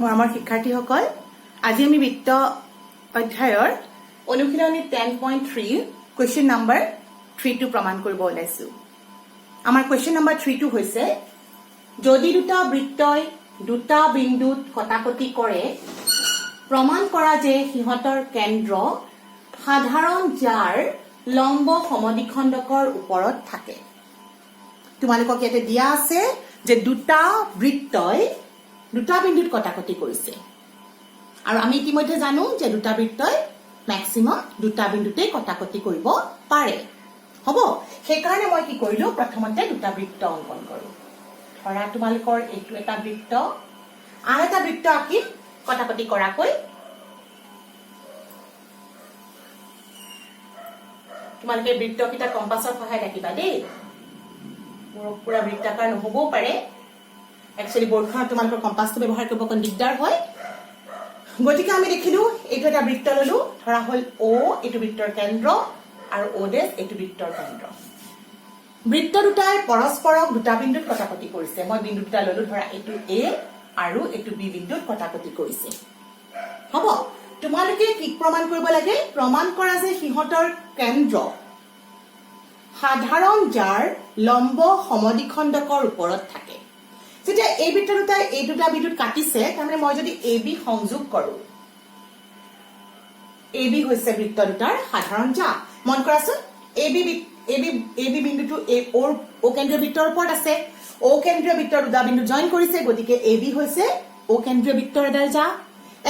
আমাৰ শিক্ষাৰ্থীসকল আজি আমি বৃত্ত অধ্যায়ৰ অনুশীলনী 10.3 কোৱেশ্চন নম্বৰ 3 টো প্ৰমাণ কৰিব ওলাইছো। আমাৰ কোৱেশ্চন নম্বৰ 3 টো হৈছে যদি দুটা বৃত্তই দুটা বিন্দুত কটাকটি কৰে প্ৰমাণ কৰা যে সিহঁতৰ কেন্দ্ৰ সাধাৰণ যাৰ লম্ব সমদ্বিখণ্ডকৰ ওপৰত থাকে। তোমালোকক ইয়াতে দিয়া আছে যে দুটা বৃত্তই দুটা বিন্দুত কটাকটি কৰিছে আৰু আমি ইতিমধ্যে জানো যে দুটা বৃত্তই ম্যাক্সিমাম দুটা বিন্দুতে কটাকটি কৰিব পাৰে। হ'ব, সেইকাৰণে মই কি কৰিলো প্ৰথমতে দুটা বৃত্ত অংকন কৰো। ধৰা তোমালোকৰ এইটো এটা বৃত্ত আন এটা বৃত্ত আঁকিম কটাকটি কৰাকৈ। তোমালোকে বৃত্তকেইটা কম্পাছৰ সহায়ত আঁকিবা দেই। পুৰা বৃত্তাকাৰ নহবও পাৰে, একচুৱেলি বৰ্ডখনত তোমালোকৰ কম্পাছটো ব্যৱহাৰ কৰিব অকণ দিগদাৰ হয়। গতিকে আমি দেখিলো এইটো এটা বৃত্ত ললো, ধৰা হল অ এইটো বৃত্তৰ কেন্দ্ৰ আৰু অ ডেছ এইটো বৃত্তৰ কেন্দ্ৰ। বৃত্ত দুটাই পৰস্পৰক দুটা বিন্দুত কটাকটি কৰিছে। মই বিন্দু দুটা ললো, ধৰা এইটো এ আৰু এইটো বি বিন্দুত কটাকটি কৰিছে। হ'ব, তোমালোকে কি প্ৰমাণ কৰিব লাগে? প্ৰমাণ কৰা যে সিহঁতৰ কেন্দ্ৰ সাধাৰণ যাৰ লম্ব সমদ্বিখণ্ডকৰ ওপৰত থাকে। যেতিয়া এই বৃত্ত দুটাই এই দুটা বিন্দুত কাটিছে, তাৰমানে মই যদি এ বি সংযোগ কৰো, এ বি হৈছে বৃত্ত দুটাৰ সাধাৰণ যা। মন কৰাচোন, এ বি বিন্দুটো অ কেন্দ্ৰীয় বৃত্তৰ ওপৰত আছে। অ কেন্দ্ৰীয় বৃত্তৰ দুটা বিন্দু জইন কৰিছে, গতিকে এ বি হৈছে অ কেন্দ্ৰীয় বৃত্তৰ এডাল যা।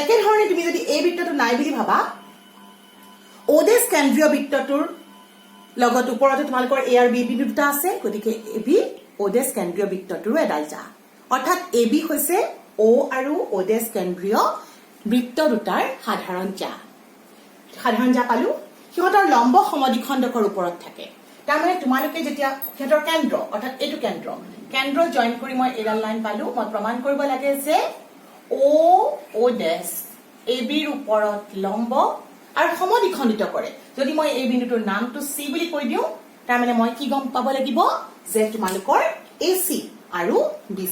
একেধৰণে তুমি যদি এই বৃত্তটো নাই বুলি ভাবা, অ ডেছ কেন্দ্ৰীয় বৃত্তটোৰ লগত ওপৰতে তোমালোকৰ এ আৰু বি বিন্দু দুটা আছে, গতিকে এ বি অ ডেছ কেন্দ্ৰীয় বৃত্তটোৰো এডাল যা। অৰ্থাৎ এ বি হৈছে অ আৰু অ ডেছ কেন্দ্ৰীয় বৃত্ত দুটাৰ সাধাৰণ যা। সাধাৰণ যা পালো, সিহঁতৰ লম্ব সমদ্বিখণ্ডকৰ ওপৰত থাকে। তাৰমানে তোমালোকে যেতিয়া সিহঁতৰ কেন্দ্ৰ অৰ্থাৎ এইটো কেন্দ্ৰ জইন কৰি মই এডাল লাইন পালো, মই প্ৰমাণ কৰিব লাগে যে অ ডেছ এ বিৰ ওপৰত লম্ব আৰু সমদ্বিখণ্ডিত কৰে। যদি মই এই বিন্দুটোৰ নামটো চি বুলি কৈ দিওঁ, তাৰমানে মই কি গম পাব লাগিব যে তোমালোকৰ এ চি আৰু বি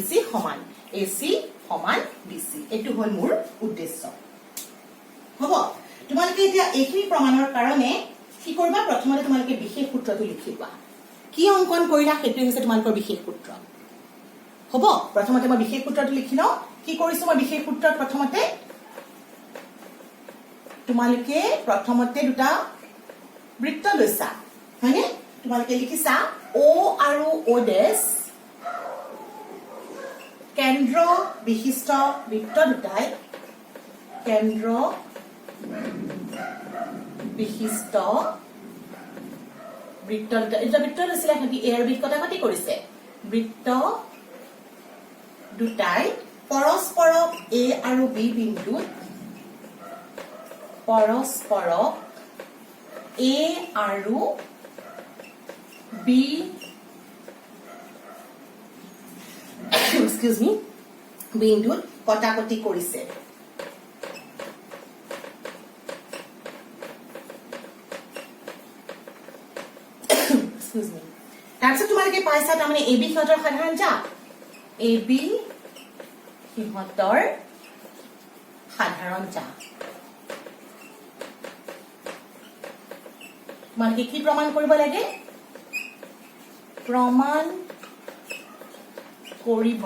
চি সমান। এ চি সমান বি চি, এইটো হল মোৰ উদ্দেশ্য। হ'ব, তোমালোকে এতিয়া এইখিনি প্ৰমাণৰ কাৰণে কি কৰিবা? প্ৰথমতে তোমালোকে বিশেষ সূত্ৰটো লিখিবা। কি অংকন কৰিলা সেইটো হৈছে তোমালোকৰ বিশেষ সূত্ৰ। হ'ব, প্ৰথমতে মই বিশেষ সূত্ৰটো লিখি লওঁ। কি কৰিছো মই বিশেষ সূত্ৰত? প্ৰথমতে তোমালোকে দুটা বৃত্ত লৈছা, হয়নে? তোমালোকে লিখিছা অ আৰু অ ডেছ কেন্দ্ৰ বিশিষ্ট বৃত্ত দুটাই কেন্দ্ৰ বিশিষ্ট বৃত্ত দুটা। এই দুটা বৃত্ত লৈছিলে, সিহঁতি এ আৰু বি কটাকটি কৰিছে। বৃত্ত দুটাই পৰস্পৰক এ আৰু বি বিন্দুত পৰস্পৰক এ আৰু বি বিন্দুত কটাকটি কৰিছে। তাৰপিছত তোমালোকে পাইছা তাৰমানে এ বি সিহঁতৰ সাধাৰণ যা। এ বি সিহঁতৰ সাধাৰণ যা। তোমালোকে কি প্ৰমাণ কৰিব লাগে? প্ৰমাণ কৰিব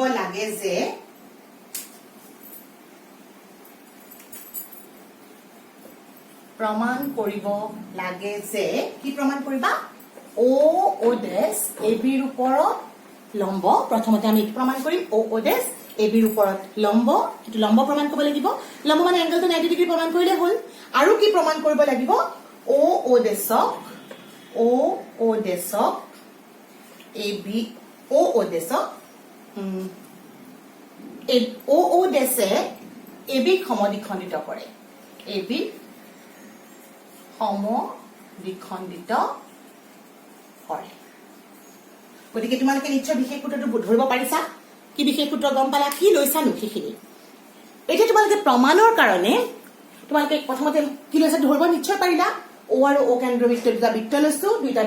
লাগে যে কি প্ৰমাণ কৰিবা? অ ডেছ এ বিৰ ওপৰত লম্ব। প্ৰথমতে আমি এইটো প্ৰমাণ কৰিম, অ ডেছ এ বিৰ ওপৰত লম্ব। এইটো লম্ব প্ৰমাণ কৰিব লাগিব। লম্ব মানে এংগলটো 90 ডিগ্ৰী প্ৰমাণ কৰিলে হ'ল। আৰু কি প্ৰমাণ কৰিব লাগিব? অ ডেছক এ বি অ ডেছক অ ডেছে এ বিক সমদ্বিখণ্ডিত কৰে। এ বিক সমদ্বিখণ্ডিত কৰে। গতিকে তোমালোকে নিশ্চয় বিশেষ সূত্ৰটো ধৰিব পাৰিছা। কি বিশেষ সূত্ৰ গম পালা? কি লৈছানো সেইখিনি? এতিয়া তোমালোকে প্ৰমাণৰ কাৰণে তোমালোকে প্ৰথমতে কি লৈছা ধৰিব নিশ্চয় পাৰিলা। O আৰু O কেন্দ্ৰ বৃত্ত দুটা বৃত্ত লৈছো দুটা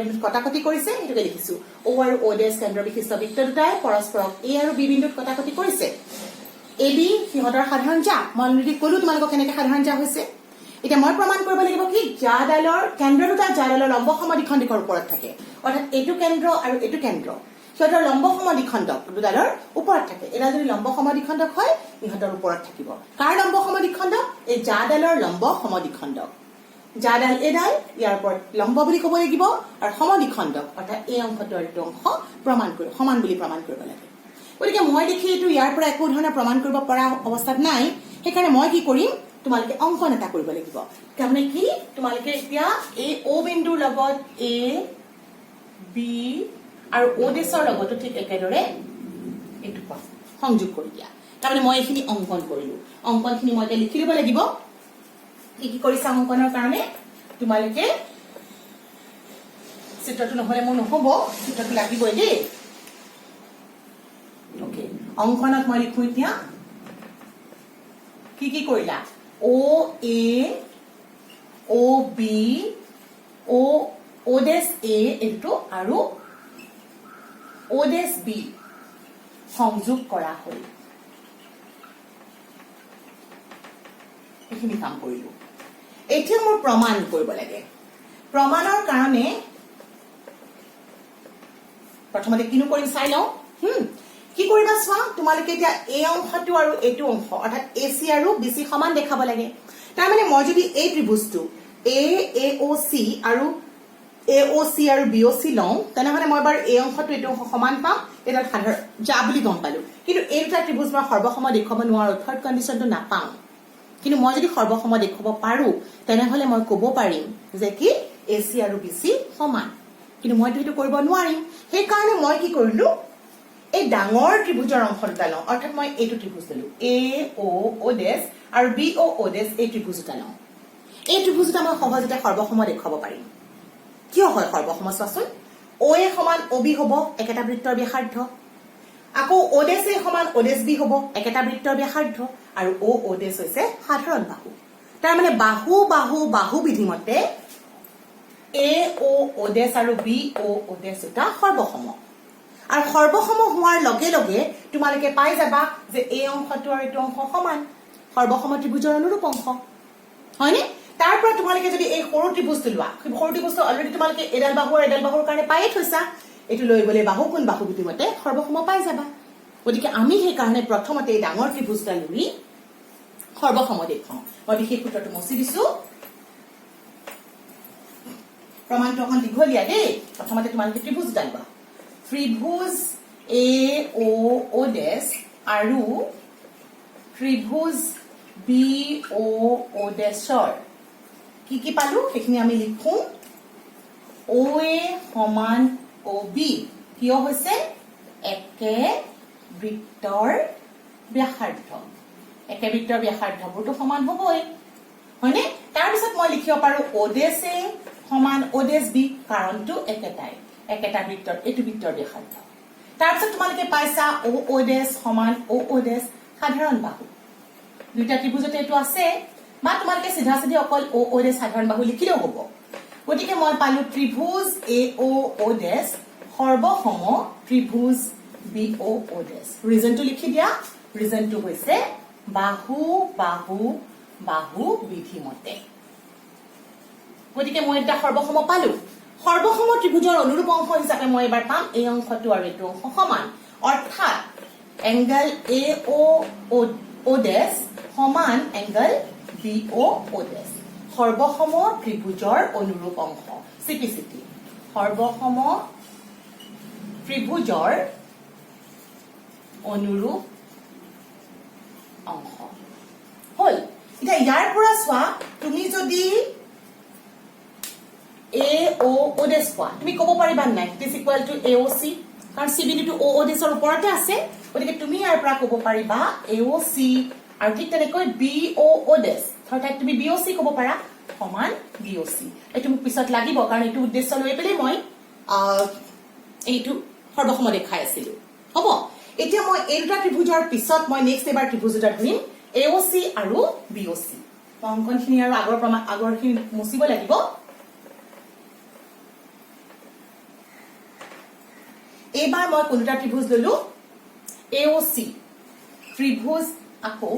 বিন্দুত কটাকটি কৰিছে এটোকে লিখিছো O আৰু O ডেশ কেন্দ্ৰ বিশিষ্ট বৃত্ত দুটাই পৰস্পৰক A আৰু B বিন্দুত কটাকটি কৰিছে AB সিহঁতৰ সাধাৰণ যা মই অলৰেডি কলো তোমালোকক কেনেকৈ সাধাৰণ যা হৈছে এটা মই প্ৰমাণ কৰিব লাগিব কি জাডালৰ কেন্দ্ৰ দুটা জাডালৰ লম্ব সমদ্বিখণ্ডকৰ ওপৰত থাকে অৰ্থাৎ এটো কেন্দ্ৰ আৰু এটো কেন্দ্ৰ সিহঁতৰ লম্ব সমদ্বিখণ্ডক দুডালৰ ওপৰত থাকে এটা যদি লম্ব সমদ্বিখণ্ডক হয় ইহঁতৰ ওপৰত থাকিব কাৰ লম্ব সমদ্বিখণ্ডক এই জাডালৰ লম্ব সমদ্বিখণ্ডক জাডাল এডাল ইয়াৰ ওপৰত লম্ব বুলি ক'ব লাগিব আৰু সমদ্বিখণ্ডক অৰ্থাৎ এই অংশটো আৰু এইটো অংশ প্ৰমাণ কৰি সমান বুলি প্ৰমাণ কৰিব লাগে গতিকে মই দেখি এইটো ইয়াৰ পৰা একো ধৰণৰ প্ৰমাণ কৰিব পৰা অৱস্থাত নাই সেইকাৰণে মই কি কৰিম তোমালোকে অংকন এটা কৰিব লাগিব তাৰমানে কি তোমালোকে এতিয়া এই O বিন্দুৰ লগত A B আৰু O ডেশৰ লগতো ঠিক একেদৰে এইটো সংযোগ কৰি দিয়া তাৰমানে মই এইখিনি অংকন কৰিলো অংকনখিনি মই লিখি দিব লাগিব কি কৰিছা অংকনৰ কাৰণে তোমালোকে চিত্ৰটো নহলে মোৰ নহব চিত্ৰটো লাগিবই দেই ওকে অংকনত মই লিখো এতিয়া কি কৰিলা O A O B O ডেশ A এইটো আৰু O ডেশ B সংযোগ কৰা হ'ল এইখিনি কাম কৰিলো এতিয়া মোৰ প্ৰমাণ কৰিব লাগে প্ৰমাণৰ কাৰণে প্ৰথমতে কিনো কৰিম চাই লওঁ কি কৰিবা চোৱা তোমালোকে এতিয়া এই অংশটো আৰু এইটো অংশ অৰ্থাৎ AC আৰু BC সমান দেখাব লাগে তাৰ মানে মই যদি এই ত্ৰিভুজটো AOC আৰু AOC আৰু BOC লওঁ তেনেহলে মই বাৰু এই অংশটো এইটো অংশ সমান পাম এটা সাধাৰণ যা বুলি গম পালো কিন্তু এই দুটা ত্ৰিভুজ মই সৰ্বসম দেখুৱাব নোৱাৰো থাৰ্ড কণ্ডিশ্যনটো নাপাওঁ কিন্তু মই যদি সৰ্বসম দেখুৱাব পাৰো তেনেহলে মই ক'ব পাৰিম যে কি AC আৰু BC সমান কিন্তু মইতো সেইটো কৰিব নোৱাৰিম সেইকাৰণে মই কি কৰিলো এই ডাঙৰ ত্ৰিভুজৰ অংশ দুটা লওঁ অৰ্থাৎ মই এইটো ত্ৰিভুজ ললো AO ডেশ আৰু BO ডেশ এই ত্ৰিভুজ দুটা লওঁ এই ত্ৰিভুজ দুটা মই সহজতে সৰ্বসম দেখুৱাব পাৰিম কিয় হয় সৰ্বসম চোৱাচোন OA সমান OB হ'ব একেটা বৃত্তৰ ব্যাসাৰ্ধ আকৌ O ডেশ A সমান O ডেশ B হ'ব একেটা বৃত্তৰ ব্যাসাৰ্ধ আৰু O ডেশ হৈছে সাধাৰণ বাহু তাৰ মানে বাহু বাহু বাহু বিধিমতে AO ডেশ আৰু BO ডেশ এটা সৰ্বসম আৰু সৰ্বসম হোৱাৰ লগে লগে তোমালোকে পাই যাবা যে এই অংশটো আৰু এইটো অংশ সমান সৰ্বসম ত্ৰিভুজৰ অনুৰূপ অংশ হয়নে তাৰ পৰা তোমালোকে যদি এই সৰু ত্ৰিভুজটো লোৱা সৰু ত্ৰিভুজটো অলৰেডি তোমালোকে এডাল বাহু আৰু এডাল বাহুৰ কাৰণে পায়ে থৈছা এইটো লৈ গলে বাহু কোন বাহু বিধিমতে সৰ্বসম পাই যাবা গতিকে আমি সেই কাৰণে প্ৰথমতে এই ডাঙৰ ত্ৰিভুজটা লৈ সৰ্বসম দেখুৱাওঁ মই বিশেষ সূত্ৰটো মচি দিছো প্ৰমাণটো অকণ দীঘলীয়া দেই প্ৰথমতে তোমালোকে ত্ৰিভুজ ডালবা ত্ৰিভুজ AO ডেশ আৰু ত্ৰিভুজ BO ডেশৰ কি পালো সেইখিনি আমি লিখো OA সমান OB কিয় হৈছে একে বৃত্তৰ ব্যাসাৰ্ধ একে বৃত্তৰ ব্যাসাৰ্ধবোৰটো সমান হ'বই হয়নে তাৰ পিছত মই লিখিব পাৰো O ডেশ A সমান O ডেশ B কাৰণটো একেটাই একেটা বৃত্তৰ এইটো বৃত্তৰ ব্যাসাৰ্ধ তাৰ পিছত তোমালোকে পাইছা O ডেশ সমান O ডেশ সাধাৰণ বাহু দুইটা ত্ৰিভুজতে এইটো আছে বা তোমালোকে সিধা সিধি অকল O ডেশ সাধাৰণ বাহু লিখিলেও হ'ব গতিকে মই পালো ত্ৰিভুজ AO ডেশ সৰ্বসম ত্ৰিভুজ BO ডেশ ৰিজনটো লিখি দিয়া ৰিজনটো হৈছে বাহু বাহু বাহু বিধিমতে গতিকে মই এটা সৰ্বসম পালো সৰ্বসম ত্ৰিভুজৰ অনুৰূপ অংশ হিচাপে মই এবাৰ পাম এই অংশটো আৰু এইটো অংশ সমান অৰ্থাৎ এংগল AO ডেশ সমান এংগল BO ডেশ সৰ্বসম ত্ৰিভুজৰ অনুৰূপ অংশ CPCT সৰ্বসম ত্ৰিভুজৰ অনুৰূপ অংশ হল এতিয়া ইয়াৰ পৰা চোৱা তুমি যদি AO ডেশ পোৱা তুমি ক'ব পাৰিবা নাই it is equal to AOC কাৰণ C বিন্দুটো O ডেশৰ ওপৰতে আছে গতিকে তুমি ইয়াৰ পৰা ক'ব পাৰিবা AOC আৰু ঠিক তেনেকৈ BO ডেশ অৰ্থাৎ তুমি BOC ক'ব পাৰা সমান BOC এইটো মোক পিছত লাগিব কাৰণ এইটো উদ্দেশ্য লৈ পেলাই মই এইটো সৰ্বসম দেখাই আছিলো হ'ব এতিয়া মই এই দুটা ত্ৰিভুজৰ পিছত মই নেক্সট এবাৰ ত্ৰিভুজ দুটা ধৰিম AOC আৰু BOC অংকনখিনি আৰু আগৰখিনি মুচিব লাগিব এইবাৰ মই কোনটা ত্ৰিভুজ ললো AOC ত্ৰিভুজ আকৌ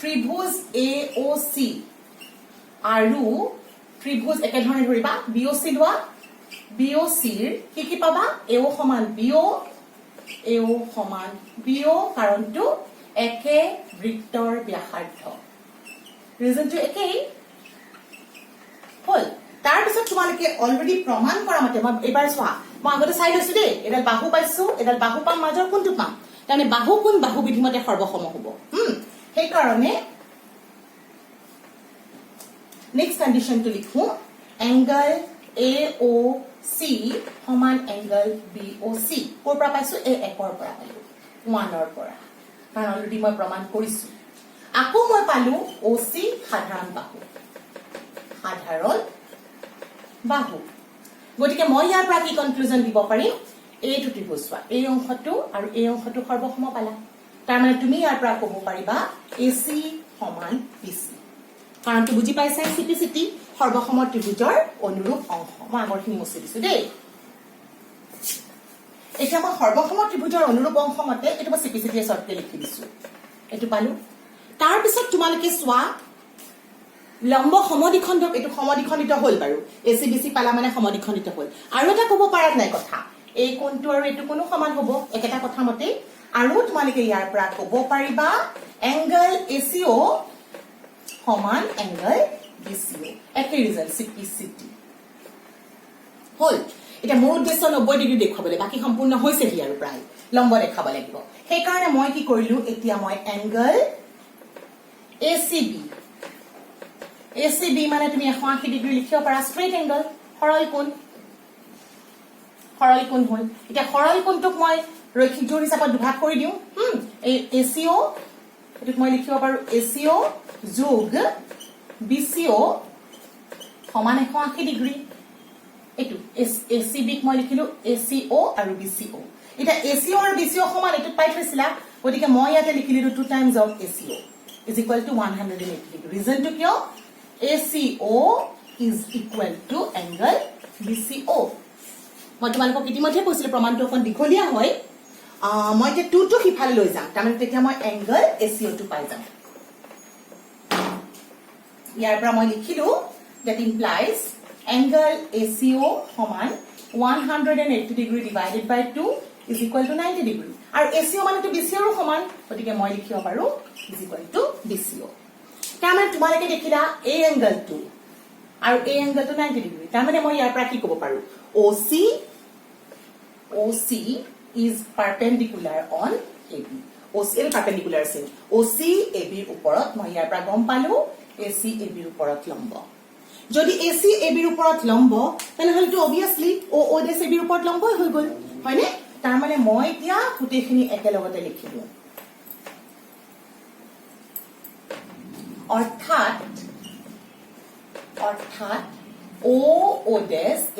ত্ৰিভুজ AOC আৰু ত্ৰিভুজ একেধৰণে ধৰিবা BOC লোৱা BOC ৰ কি পাবা AO সমান BO AO সমান BO কাৰণটো একে বৃত্তৰ ব্যাসাৰ্ধ ৰিজনটো একেই হল তাৰ পিছত তোমালোকে অলৰেডি প্ৰমাণ কৰা মতে মই এবাৰ চোৱা মই আগতে চাই লৈছো দেই এডাল বাহু পাইছো এডাল বাহু পাম মাজৰ কোনটো পাম তাৰমানে বাহু কোন বাহু বিধিমতে সৰ্বসম হ'ব সেই কাৰণে নেক্সট কন্ডিশনটো লিখো এংগল AOC সমান এংগল BOC ক'ৰ পৰা পাইছো এই একৰ পৰা পালো 1ৰ পৰা কাৰণ অলৰেডি মই প্ৰমাণ কৰিছো আকৌ মই পালো OC সাধাৰণ বাহু গতিকে মই ইয়াৰ পৰা কি কনক্লুজন দিব পাৰিম এইটো ত্ৰিভুজ চোৱা এই অংশটো আৰু এই অংশটো সৰ্বসম পালা তাৰমানে তুমি ইয়াৰ পৰা ক'ব পাৰিবা AC সমান BC কাৰণটো বুজি পাইছা CPCT সৰ্বসম ত্ৰিভুজৰ অনুৰূপ অংশ মই আগৰখিনি মুছি দিছো দেই এতিয়া মই সৰ্বসম ত্ৰিভুজৰ অনুৰূপ অংশ মতে এইটো মই CPCT এ শৰ্টকে লিখি দিছো এইটো পালো তাৰ পিছত তোমালোকে চোৱা লম্ব সমদ্বিখণ্ডক এইটো সমদ্বিখণ্ডিত হল বাৰু ACBC পালা মানে সমদ্বিখণ্ডিত হল আৰু এটা ক'ব পাৰাত নাই কথা এই কোণটো আৰু এইটো কোনো সমান হ'ব একেটা কথা মতে আৰু তোমালোকে ইয়াৰ পৰা ক'ব পাৰিবা এংগল ACO সমান এংগল BCO একে ৰিজন CPCT হল এটা মোৰ উদ্দেশ্য 90 ডিগ্ৰী দেখাবলৈ বাকি সম্পূৰ্ণ হৈছে ইয়াৰ প্ৰায় লম্ব দেখাব লাগিব সেই কাৰণে মই কি কৰিলো এতিয়া মই এংগল ACB মানে তুমি 180 ডিগ্ৰী লিখিব পাৰা স্ট্ৰেইট এংগল সৰল কোণ হল এতিয়া সৰল কোণটোক মই ৰৈখিক জোৰ হিচাপত দুভাগ কৰি দিও এই ACO এটোক মই লিখিব পাৰো ACO যোগ BCO সমান 180 ডিগ্ৰী এটো ACB ক মই লিখিলো ACO আৰু BCO এটা ACO আৰু BCO সমান এটো পাই থৈছিলা গতিকে মই ইয়াতে লিখিলো 2 times of ACO is equal to 180 degree reason to কিয় ACO is equal to angle BCO মই তোমালোকক ইতিমধ্যে কৈছিলো প্ৰমাণটো অকন দীঘলীয়া হয় মই যে 2 টো হিফালে লৈ যাম তাৰমানে তেতিয়া মই এংগল ACO টো পাই যাম ইয়াৰ পৰা মই লিখিলো that implies angle ACO সমান 180 degree divided by 2 is equal to 90 degree আৰু ACO মানে তো BCO ৰ সমান গতিকে মই লিখিব পাৰো is equal to BCO তাৰমানে তোমালোকে দেখিলা এই এংগলটো আৰু এই এংগলটো 90 ডিগ্ৰী তাৰমানে মই ইয়াৰ পৰা কি ক'ব পাৰো OC is perpendicular on AB OC এৰ perpendicular আছে OC AB ৰ ওপৰত মই ইয়াৰ পৰা গম পালো AC AB ৰ ওপৰত লম্ব যদি AC AB ৰ ওপৰত লম্ব তেনেহলে তো obviously OD AB ৰ ওপৰত লম্ব হৈ গল হয়নে তাৰমানে মই এতিয়া গুটেখিনি একেলগতে লিখিলো অৰ্থাৎ OD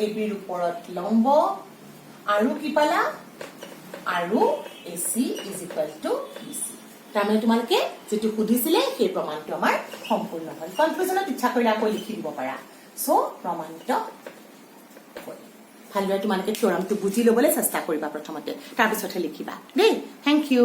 AB ৰ ওপৰত লম্ব আৰু কি পালা আৰু AC is equal to BC তাৰমানে তোমালোকে যেটো সুধিছিলে সেই প্ৰমাণটো আমাৰ সম্পূৰ্ণ হ'ল কনফিউজনত ইচ্ছা কৰিলে আকৌ লিখি দিব পাৰা সো প্ৰমাণিত হ'ল ভালদৰে তোমালোকে থিওৰামটো বুজি ল'বলৈ চেষ্টা কৰিবা প্ৰথমতে তাৰ পিছতহে লিখিবা দেই থ্যাংক ইউ